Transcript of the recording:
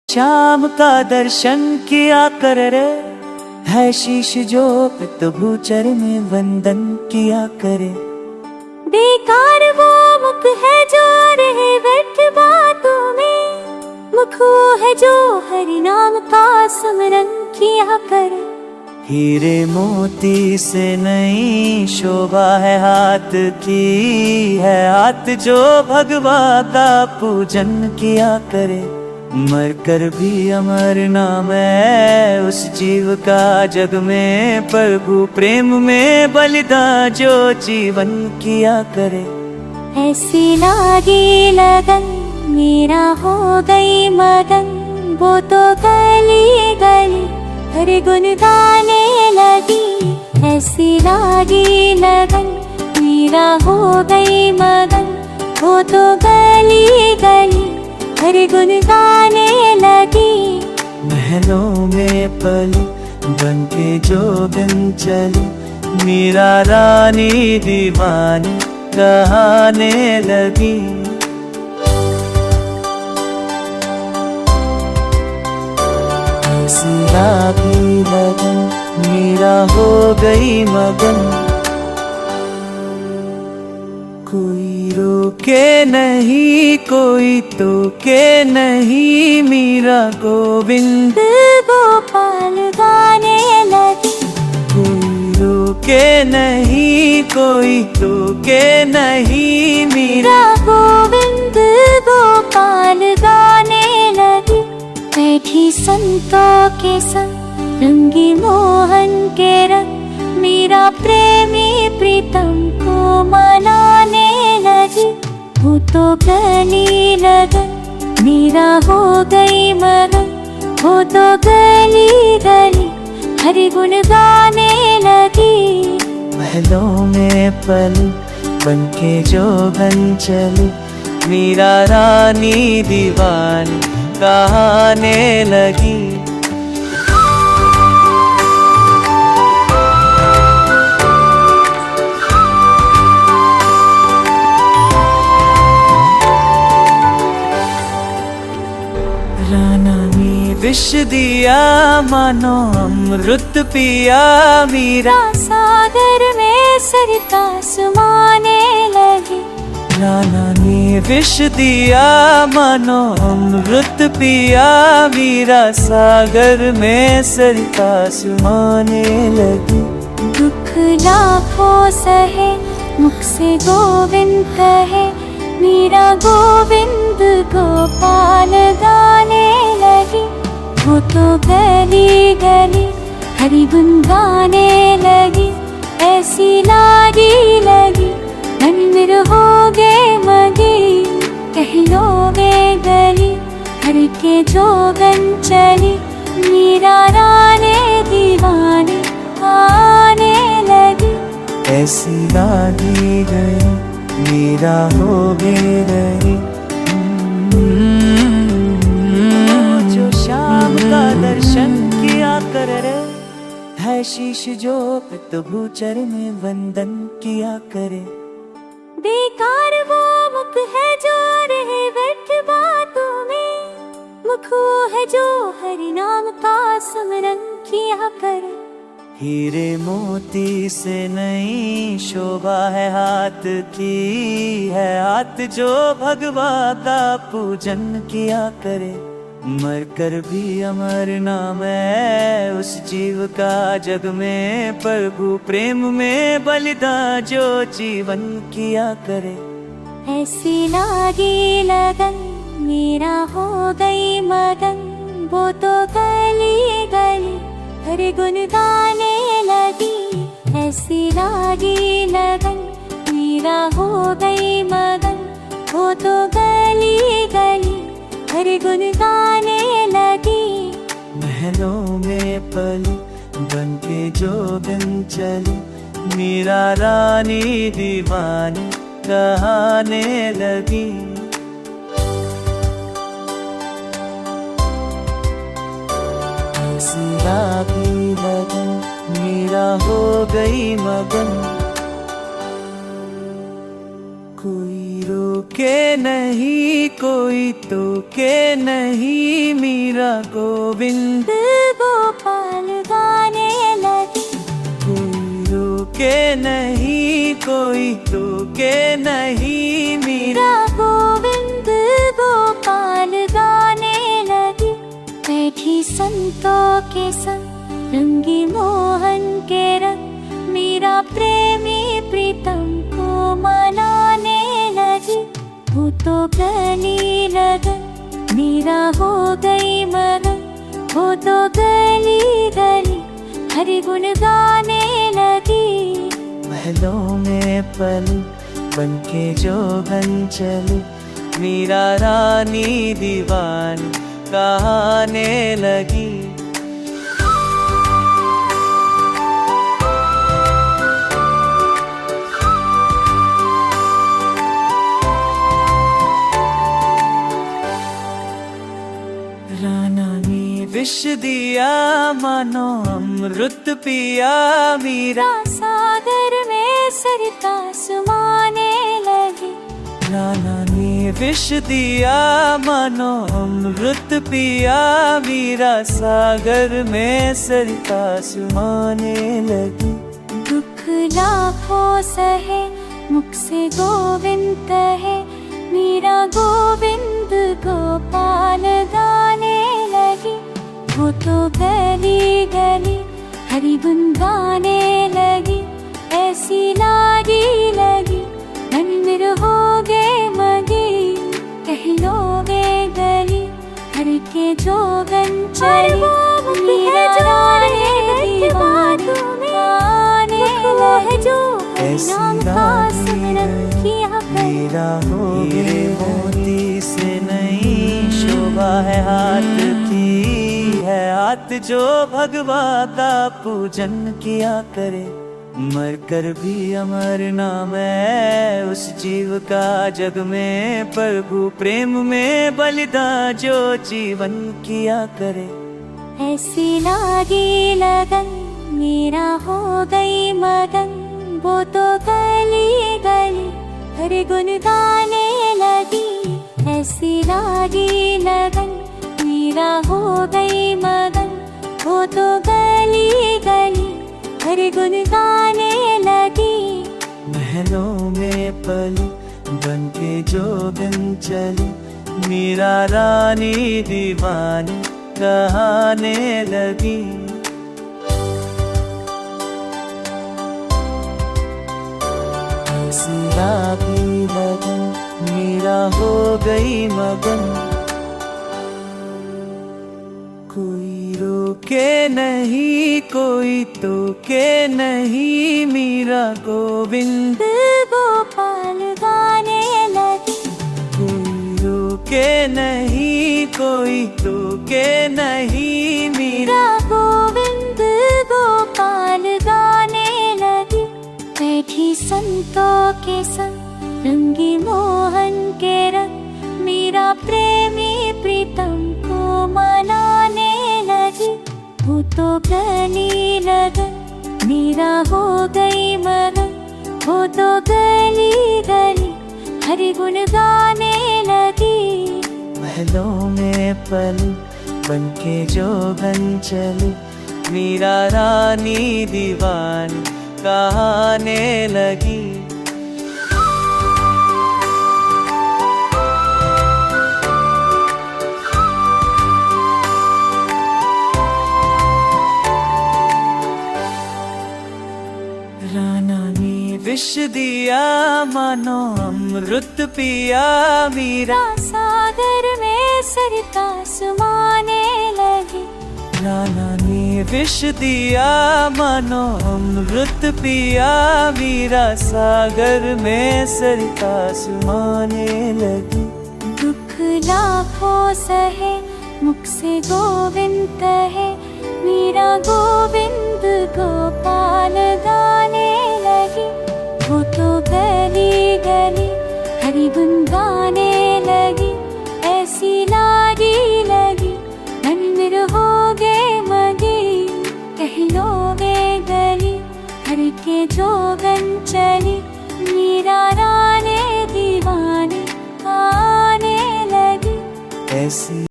श्याम का दर्शन किया कर रे, है शीश जो प्रभु चरण वंदन किया करे। बेकार वो मुख है जो रहे व्यर्थ बातों में, मुख वो है जो हरि नाम का स्मरण किया करे। हीरे मोती से नहीं शोभा है हाथ की, है हाथ जो भगवा का पूजन किया करे। मर कर भी अमर नाम है उस जीव का जग में, प्रभु प्रेम में बलिदान जो जीवन किया करे। ऐसी लागी लगन मेरा हो गई मगन, वो तो गली गली हरि गुण गाने लगी। ऐसी लागी लगन मेरा हो गई मगन, वो तो गली गली हरि गुण गाने लगी। महलों में पली बन के जो दिन चली, मीरा रानी दीवानी कहाने लगी। ऐसी लागी लगन मीरा हो गई मगन, कोई रोके नहीं कोई टोके नहीं, मीरा गोविंद गोपाल गाने लगी। कोई रोके नहीं कोई टोके नहीं, मीरा गोविंद गोपाल गाने लगी। बैठी संतों के संग रंगी मोहन के रंग, मेरा प्रेमी प्रीतम को मनाने लगी। वो तो गली लगन मेरा हो गई मगन, वो तो गली गली हरि गुण गाने लगी। महलों में पली बन के जो बन चली, मीरा रानी दीवानी कहाने लगी। राना ने विष दिया मानो अमृत पिया, मीरा सागर में सरिता समाने लगी। राना ने विष दिया मानो अमृत पिया, मीरा सागर में सरिता समाने लगी। दुख लाखों सहे मुख से गोविंद कहे, मीरा गोविंद गोपाल गाने लगी। वो तो गली गली हरि गुण गाने लगी। ऐसी लागी लगी मन में हो गए मगी, कह लो वे गली हर के जोगन चली। मीरा रानी दीवानी आने लगी। ऐसी लागी गई मीरा हो गई। जो श्याम का दर्शन किया कर रे, है शीश जो प्रभु चरण वंदन किया करे। बेकार वो मुख है जो रहे व्यर्थ बातों में, मुख वो है जो हरि नाम का स्मरण किया करे। हीरे मोती से नहीं शोभा है हाथ की, है हाथ जो भगवा का पूजन किया करे। मर कर भी अमर नाम है उस जीव का जग में, प्रभु प्रेम में बलिदान जो जीवन किया करे। ऐसी लागी लगन मेरा हो गई मगन, वो तो गली गली हरि गुण गाने लगी। ऐसी लागी लगन मेरा हो गई मगन, वो तो गली गली हरि गुण गाने लगी। महलों में पली बन के जो दिन चली, मीरा रानी दीवानी कहाने लगी। ऐसी लागी लगन मीरा हो गई मगन, कोई रोक के नहीं कोई तो के नहीं, मीरा गोविंद गोपाल गाने लगी। कोई रोके नहीं कोई तो के नहीं, मीरा गोविंद गोपाल गाने लगी। बैठी संतों के संग रंगी मोहन के रंग, मीरा प्रेमी प्रीतम को मनाने लगी। वो तो गली लगन मीरा हो गई मगन, वो तो गली गली हरि गुण गाने लगी। महलों में पली बनके जोगन चली, मीरा रानी दीवानी कहाने लगी। राना ने विष दिया मानो अमृत पिया, मीरा सागर में सरिता सुमाने लगी। राना ने विष दिया मानो अमृत पिया, मीरा सागर में सरिता सुमाने लगी। दुख लाखों सहे मुख से गोविंद है, मीरा गोविंद गोपाल गाने लगी। वो तो गली गली हरि गुण गाने लगी। ऐसी लागी लगी मन मिर हो गए मगी, कह लो वे गली हर के जोगन चली। मीरा रानी दीवानी गाने लहजो नाम का सिमरन किया कर। मीरा हो हीरे मोती से नहीं शोभा है हाथ की, है हाथ जो भगवा का पूजन किया करे। मर कर भी अमर नाम है उस जीव का जग में, प्रभु प्रेम में बलिदान जो जीवन किया करे। ऐसी लागी लगन मीरा हो गई मगन, वो तो गली गली हरि गुण गाने लगी। ऐसी लागी लगन मीरा हो गई मगन, वो तो गली गली हरि गुण गाने लगी। महलों में पली बनके जोगन चली, मीरा रानी दीवानी कहाने लगी। लागी लगन मीरा हो गई मगन, कोई रोके नहीं कोई तो के नहीं, मीरा गोविंद गोपाल गाने लगी। कोई रोके नहीं कोई तो के नहीं, मीरा गोविंद गोपाल गाने लगी। बैठी संतों के संग रंगी मोहन के रंग, मीरा प्रेमी प्रीतम को मनाने लगी। वो तो गली लगन मीरा हो गई मगन, वो तो गली गली हरि गुण गाने लगी। महलों में पली बनके जोगन चली, मीरा रानी दीवानी कहाने लगी। राना ने विष दिया मानो अमृत पिया, मीरा सागर में सरिता सुमाने लगी। राना ने विष दिया मानो अमृत पिया, मीरा सागर में सरिता सुमाने लगी। दुख लाखों सहे मुख से गोविंद है, मीरा गोविंद गोपाल गाने लगी। वो तो गली गली हरि गुण गाने लगी। ऐसी लागी लगी मन मिर हो गए मगी, कह लो वे गली हर के जोगन चली। मीरा रानी दीवानी ऐसी